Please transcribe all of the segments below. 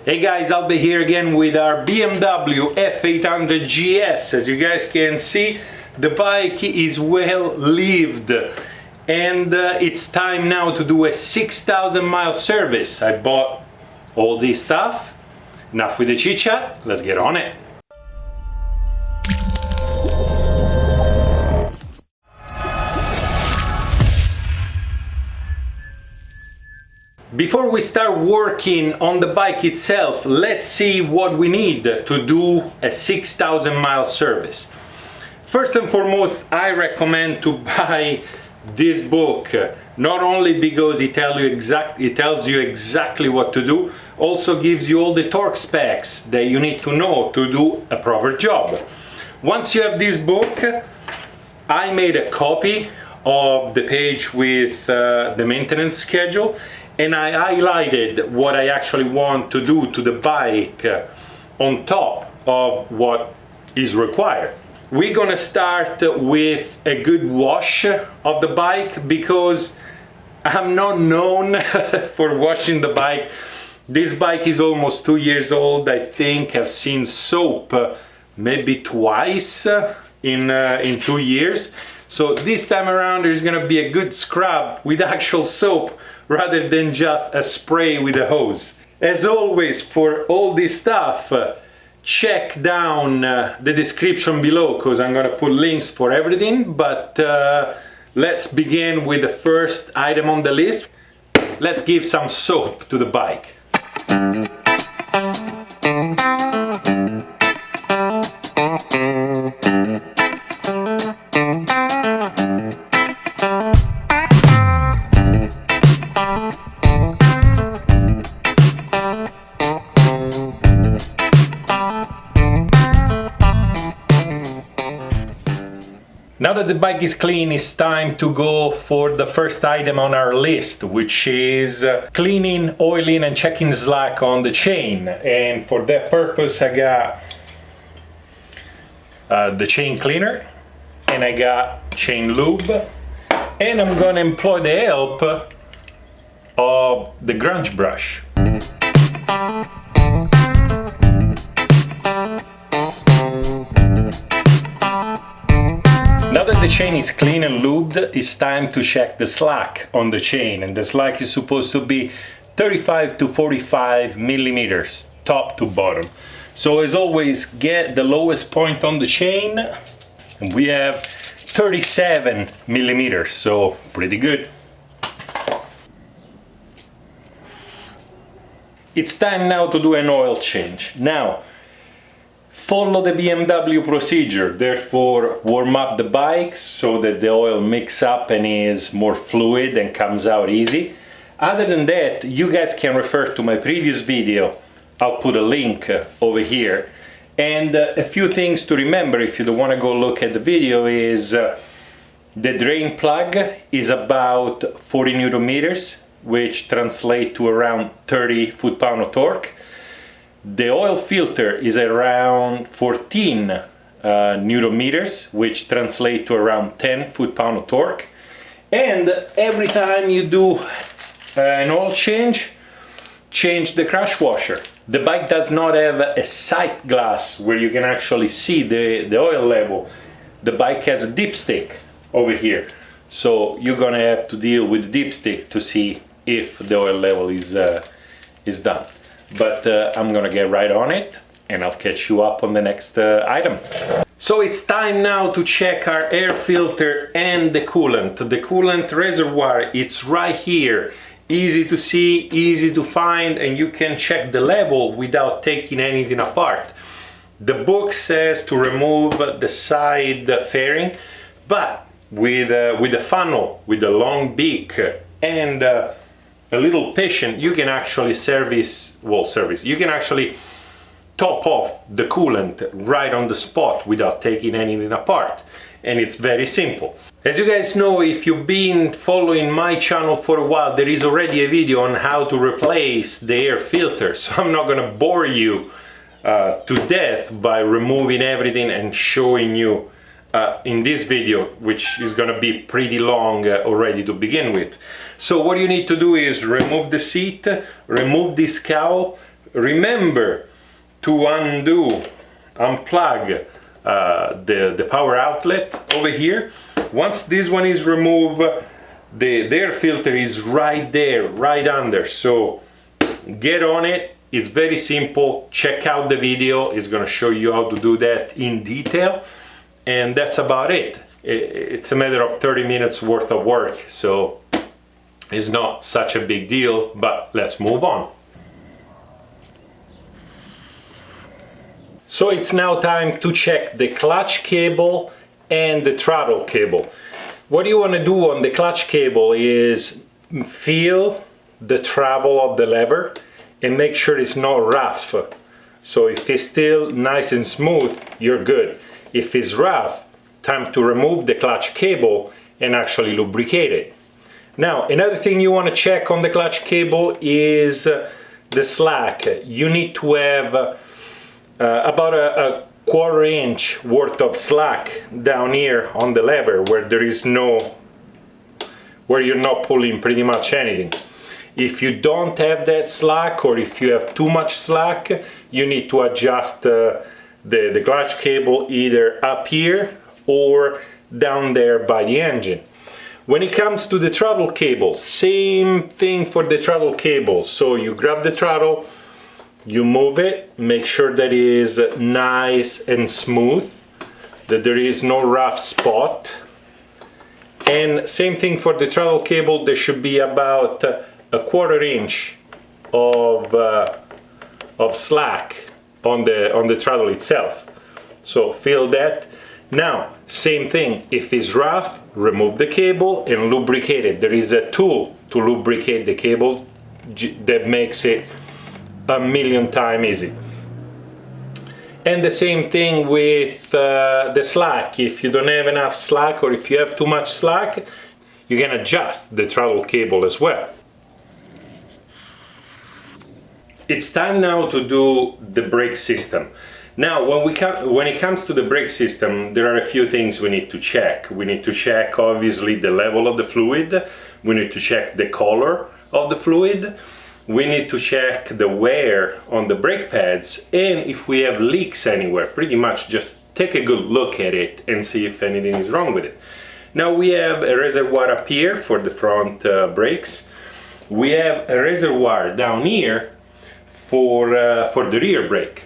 Hey guys, Albe here again with our BMW F800GS. As you guys can see, the bike is well lived and it's time now to do a 6,000 mile service. I bought all this stuff. Enough with the chit chat, let's get on it. Before we start working on the bike itself, let's see what we need to do a 6,000 mile service. First and foremost, I recommend to buy this book, not only because it tells you exactly what to do, also gives you all the torque specs that you need to know to do a proper job. Once you have this book, I made a copy of the page with the maintenance schedule, and I highlighted what I actually want to do to the bike on top of what is required. We're gonna start with a good wash of the bike because I'm not known for washing the bike. This bike is almost 2 years old. I think I've seen soap maybe twice in 2 years. So this time around there's gonna be a good scrub with actual soap rather than just a spray with a hose. As always, for all this stuff, check down the description below because I'm gonna put links for everything, but let's begin with the first item on the list. Let's give some soap to the bike. Now that the bike is clean, it's time to go for the first item on our list, which is cleaning, oiling and checking slack on the chain. And for that purpose I got the chain cleaner and I got chain lube, and I'm gonna employ the help of the grunge brush. Now that the chain is clean and lubed, it's time to check the slack on the chain, and the slack is supposed to be 35 to 45 millimeters, top to bottom. So as always, get the lowest point on the chain, and we have 37 millimeters, so pretty good. It's time now to do an oil change. Now, follow the BMW procedure, therefore warm up the bike so that the oil mix up and is more fluid and comes out easy. Other than that, you guys can refer to my previous video. I'll put a link over here. And a few things to remember if you don't want to go look at the video is the drain plug is about 40 Newton meters, which translate to around 30 foot-pound of torque. The oil filter is around 14 Newton meters, which translate to around 10 foot-pound of torque. And every time you do an oil change the crash washer. The bike does not have a sight glass where you can actually see the oil level. The bike has a dipstick over here, so you're gonna have to deal with the dipstick to see if the oil level is done. But I'm gonna get right on it and I'll catch you up on the next item. So it's time now to check our air filter and the coolant. The coolant reservoir, it's right here. Easy to see, easy to find, and you can check the level without taking anything apart. The book says to remove the side fairing, but with a funnel, with a long beak and a little piston, you can actually you can actually top off the coolant right on the spot without taking anything apart, and it's very simple. As you guys know, if you've been following my channel for a while, there is already a video on how to replace the air filter, so I'm not gonna bore you to death by removing everything and showing you in this video, which is gonna be pretty long already to begin with. So what you need to do is remove the seat, remove this cowl, remember to unplug the power outlet over here. Once this one is removed, the air filter is right there, right under. So get on it. It's very simple. Check out the video. It's going to show you how to do that in detail. And that's about it. It's a matter of 30 minutes worth of work. So it's not such a big deal, but let's move on. So it's now time to check the clutch cable and the throttle cable. What you want to do on the clutch cable is feel the travel of the lever and make sure it's not rough. So if it's still nice and smooth, you're good. If it's rough, time to remove the clutch cable and actually lubricate it. Now, another thing you want to check on the clutch cable is the slack. You need to have about a quarter-inch worth of slack down here on the lever where you're not pulling pretty much anything. If you don't have that slack, or if you have too much slack, you need to adjust the clutch cable either up here or down there by the engine. When it comes to the throttle cable, same thing for the throttle cable. So you grab the throttle, you move it, make sure that it is nice and smooth, that there is no rough spot. And same thing for the throttle cable, there should be about a quarter-inch of slack on the throttle itself. So feel that. Now, same thing, if it's rough, remove the cable and lubricate it. There is a tool to lubricate the cable that makes it a million times easy. And the same thing with the slack. If you don't have enough slack, or if you have too much slack, you can adjust the throttle cable as well. It's time now to do the brake system. Now, when it comes to the brake system, there are a few things we need to check. We need to check, obviously, the level of the fluid. We need to check the color of the fluid. We need to check the wear on the brake pads, and if we have leaks anywhere, pretty much just take a good look at it and see if anything is wrong with it. Now we have a reservoir up here for the front brakes. We have a reservoir down here for the rear brake.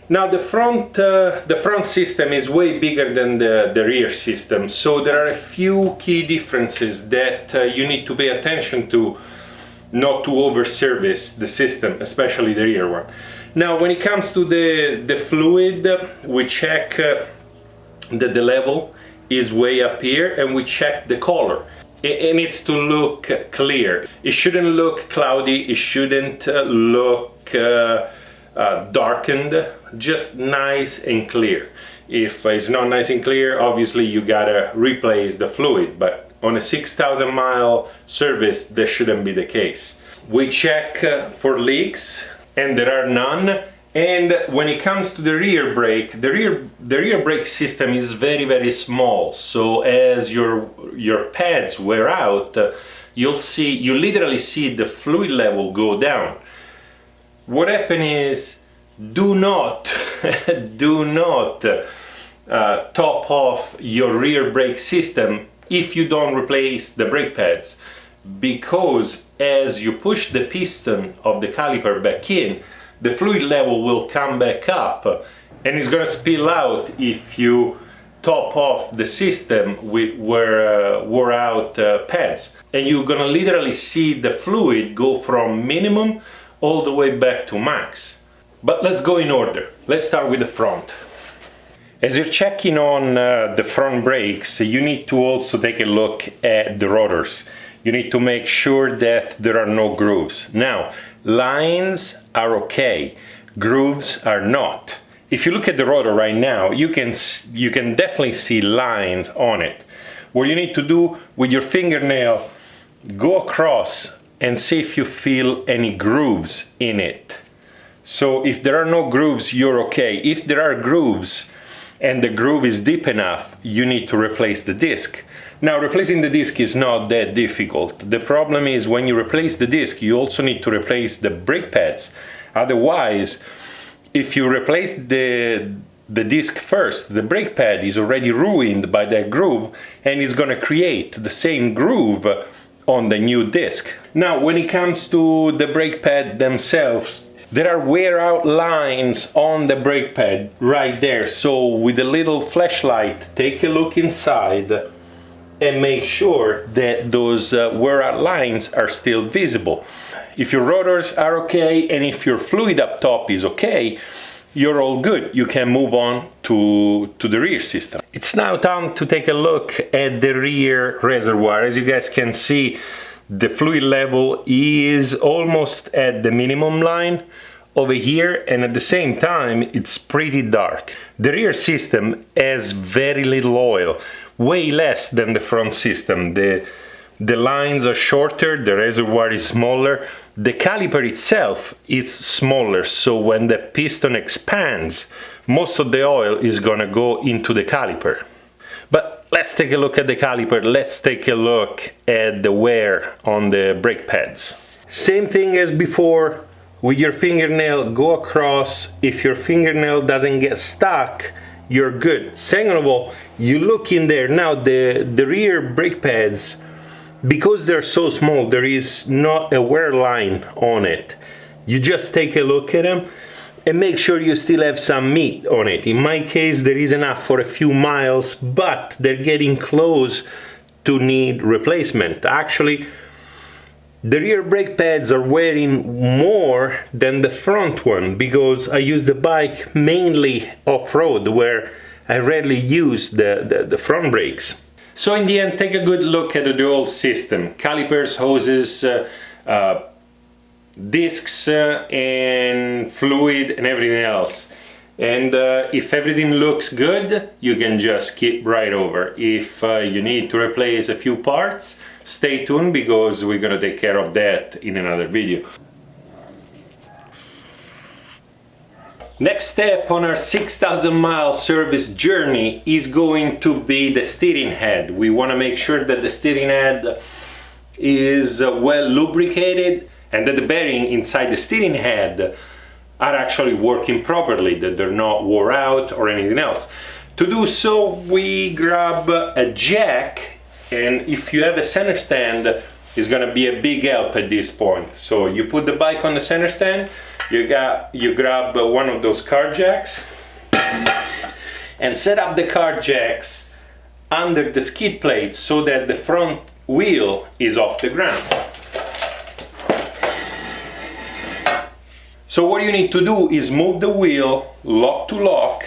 Now the front system is way bigger than the rear system, so there are a few key differences that you need to pay attention to, not to over service the system, especially the rear one. Now when it comes to the fluid, we check that the level is way up here, and we check the color. It needs to look clear. It shouldn't look cloudy, it shouldn't look darkened, just nice and clear. If it's not nice and clear, obviously you gotta replace the fluid, but on a 6,000 mile service, that shouldn't be the case. We check for leaks, and there are none. And when it comes to the rear brake, the rear brake system is very, very small. So as your pads wear out, you literally see the fluid level go down. What happens is, do not top off your rear brake system if you don't replace the brake pads, because as you push the piston of the caliper back in, the fluid level will come back up, and it's going to spill out if you top off the system with wore out pads, and you're going to literally see the fluid go from minimum all the way back to max. But let's go in order. Let's start with the front. As you're checking on the front brakes, you need to also take a look at the rotors. You need to make sure that there are no grooves. Now, lines are okay, grooves are not. If you look at the rotor right now, you can definitely see lines on it. What you need to do with your fingernail, go across and see if you feel any grooves in it. So if there are no grooves, you're okay. If there are grooves, and the groove is deep enough, you need to replace the disc. Now, replacing the disc is not that difficult. The problem is when you replace the disc, you also need to replace the brake pads Otherwise, if you replace the disc first, the brake pad is already ruined by that groove, and it's going to create the same groove on the new disc. Now, when it comes to the brake pad themselves, there are wear out lines on the brake pad right there. So with a little flashlight, take a look inside and make sure that those wear out lines are still visible. If your rotors are okay and if your fluid up top is okay, you're all good. You can move on to the rear system. It's now time to take a look at the rear reservoir. As you guys can see, the fluid level is almost at the minimum line over here, and at the same time it's pretty dark. The rear system has very little oil, way less than the front system. The lines are shorter, the reservoir is smaller. The caliper itself is smaller, so when the piston expands, most of the oil is gonna go into the caliper. But let's take a look at the caliper. Let's take a look at the wear on the brake pads. Same thing as before. With your fingernail, go across. If your fingernail doesn't get stuck, you're good. Second of all, you look in there. Now the rear brake pads, because they're so small, there is not a wear line on it. You just take a look at them and make sure you still have some meat on it. In my case, there is enough for a few miles, but they're getting close to need replacement. Actually, the rear brake pads are wearing more than the front one because I use the bike mainly off-road, where I rarely use the front brakes. So in the end, take a good look at the dual system. Calipers, hoses, discs, and fluid and everything else. And if everything looks good, you can just skip right over. If you need to replace a few parts, stay tuned because we're gonna take care of that in another video. Next step on our 6,000 mile service journey is going to be the steering head. We want to make sure that the steering head is well lubricated and that the bearing inside the steering head are actually working properly, that they're not wore out or anything else. To do so, we grab a jack, and if you have a center stand, it's gonna be a big help at this point. So you put the bike on the center stand, you grab one of those car jacks and set up the car jacks under the skid plate so that the front wheel is off the ground. So what you need to do is move the wheel lock to lock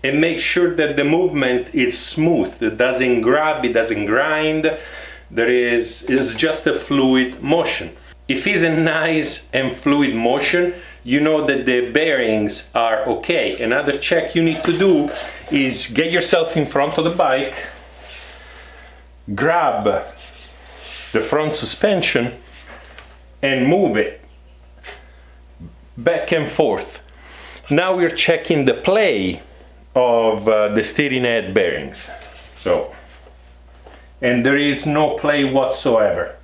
and make sure that the movement is smooth. It doesn't grab, it doesn't grind. It's just a fluid motion. If it's a nice and fluid motion, you know that the bearings are okay. Another check you need to do is get yourself in front of the bike, grab the front suspension and move it back and forth. Now we're checking the play of the steering head bearings. And there is no play whatsoever.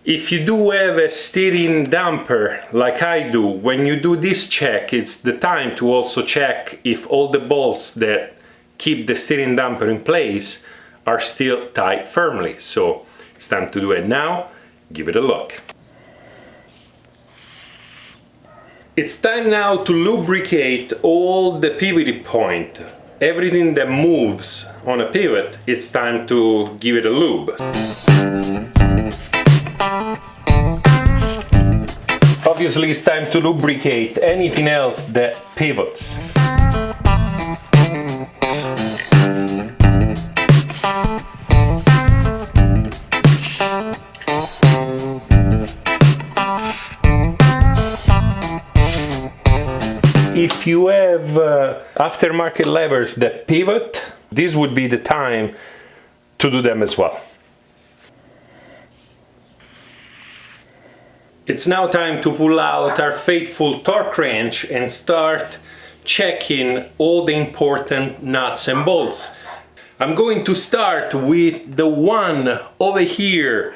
If you do have a steering damper like I do, when you do this check, it's the time to also check if all the bolts that keep the steering damper in place are still tight firmly. So it's time to do it now. Give it a look. It's time now to lubricate all the pivoting point. Everything that moves on a pivot, it's time to give it a lube. Obviously, it's time to lubricate anything else that pivots. If you have aftermarket levers that pivot, this would be the time to do them as well. It's now time to pull out our faithful torque wrench and start checking all the important nuts and bolts. I'm going to start with the one over here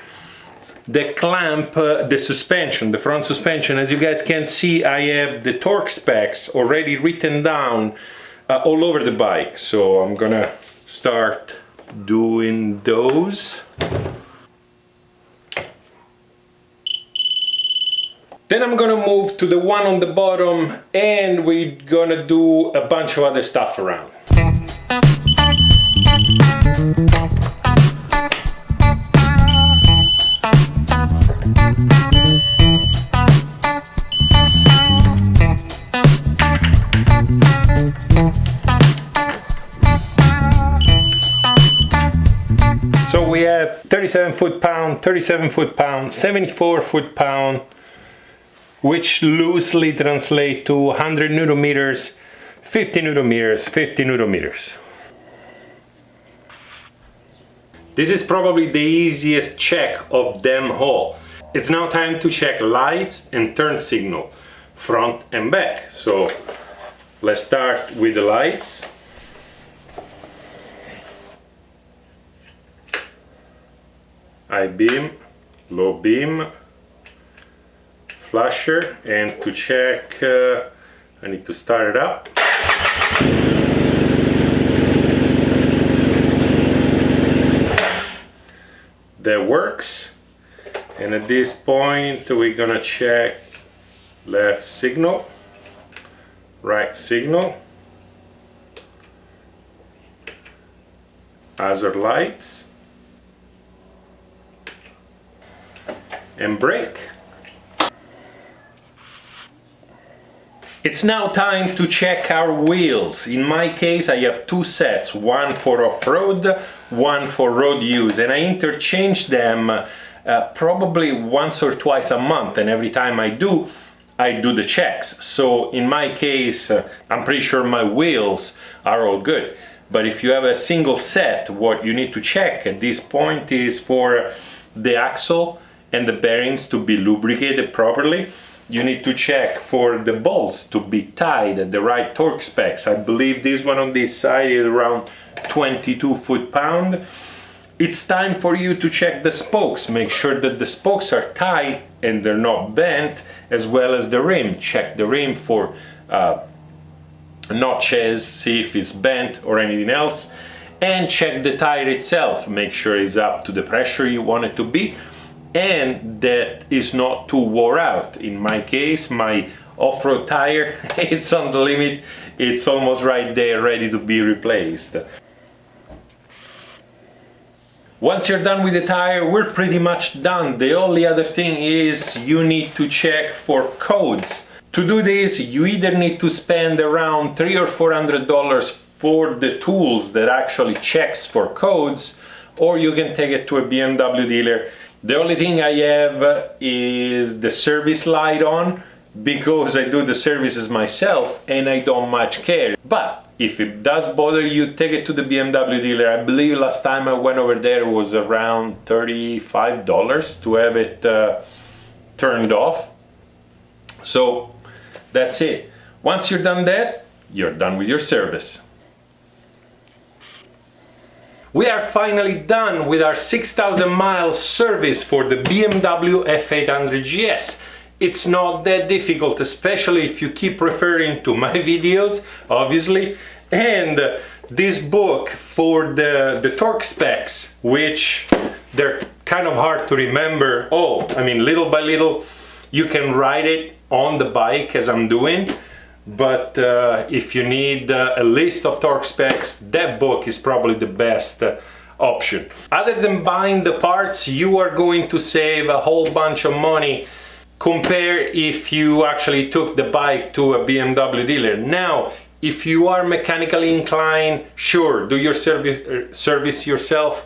the clamp, the suspension, the front suspension. As you guys can see, I have the torque specs already written down all over the bike. So I'm gonna start doing those. Then I'm gonna move to the one on the bottom, and we're gonna do a bunch of other stuff around. So we have 37 foot-pound, 37 foot-pound, 74 foot-pound, which loosely translate to 100 newton meters, 50 newton meters, 50 newton meters. This is probably the easiest check of them all. It's now time to check lights and turn signal, front and back. So let's start with the lights. High beam, low beam, flasher, and to check, I need to start it up. That works. And at this point we're gonna check left signal, right signal, hazard lights, and brake. It's now time to check our wheels. In my case, I have two sets, one for off-road, one for road use, and I interchange them probably once or twice a month, and every time I do the checks. So in my case, I'm pretty sure my wheels are all good. But if you have a single set, what you need to check at this point is for the axle and the bearings to be lubricated properly. You need to check for the bolts to be tied at the right torque specs. I believe this one on this side is around 22 foot-pound. It's time for you to check the spokes. Make sure that the spokes are tight and they're not bent, as well as the rim. Check the rim for notches, see if it's bent or anything else. And check the tire itself. Make sure it's up to the pressure you want it to be, and that is not too wore out. In my case, my off-road tire, it's on the limit, it's almost right there ready to be replaced. Once you're done with the tire, we're pretty much done. The only other thing is you need to check for codes. To do this, you either need to spend around $300 or $400 for the tools that actually checks for codes, or you can take it to a BMW dealer. The only thing I have is the service light on, because I do the services myself and I don't much care. But if it does bother you, take it to the BMW dealer. I believe last time I went over there was around $35 to have it turned off. So that's it. Once you're done that, you're done with your service. We are finally done with our 6,000 miles service for the BMW F800GS. It's not that difficult, especially if you keep referring to my videos, obviously, and this book for the torque specs, which they're kind of hard to remember. I mean, little by little, you can write it on the bike as I'm doing. But if you need a list of torque specs, that book is probably the best option. Other than buying the parts, you are going to save a whole bunch of money compared if you actually took the bike to a BMW dealer. Now, if you are mechanically inclined, sure, do your service yourself.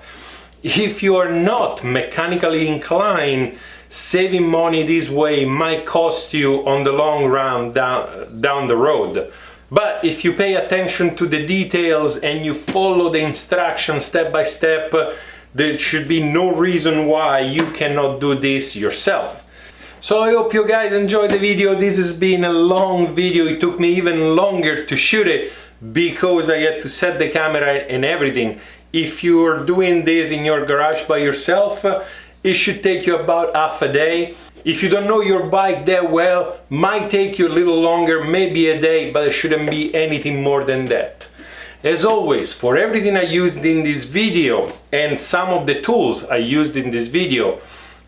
If you are not mechanically inclined, saving money this way might cost you on the long run down the road. But if you pay attention to the details and you follow the instructions step by step, there should be no reason why you cannot do this yourself. So I hope you guys enjoyed the video. This has been a long video. It took me even longer to shoot it because I had to set the camera and everything. If you're doing this in your garage by yourself, it should take you about half a day. If you don't know your bike that well, might take you a little longer, maybe a day, but it shouldn't be anything more than that. As always, for everything I used in this video and some of the tools I used in this video,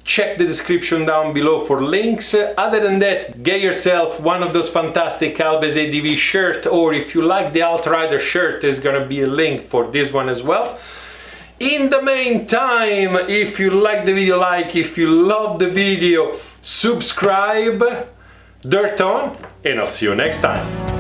check the description down below for links. Other than that, get yourself one of those fantastic Albe ADV shirt, or if you like the Outrider shirt, there's gonna be a link for this one as well. In the meantime, if you like the video, if you love the video, subscribe, dirt on, and I'll see you next time.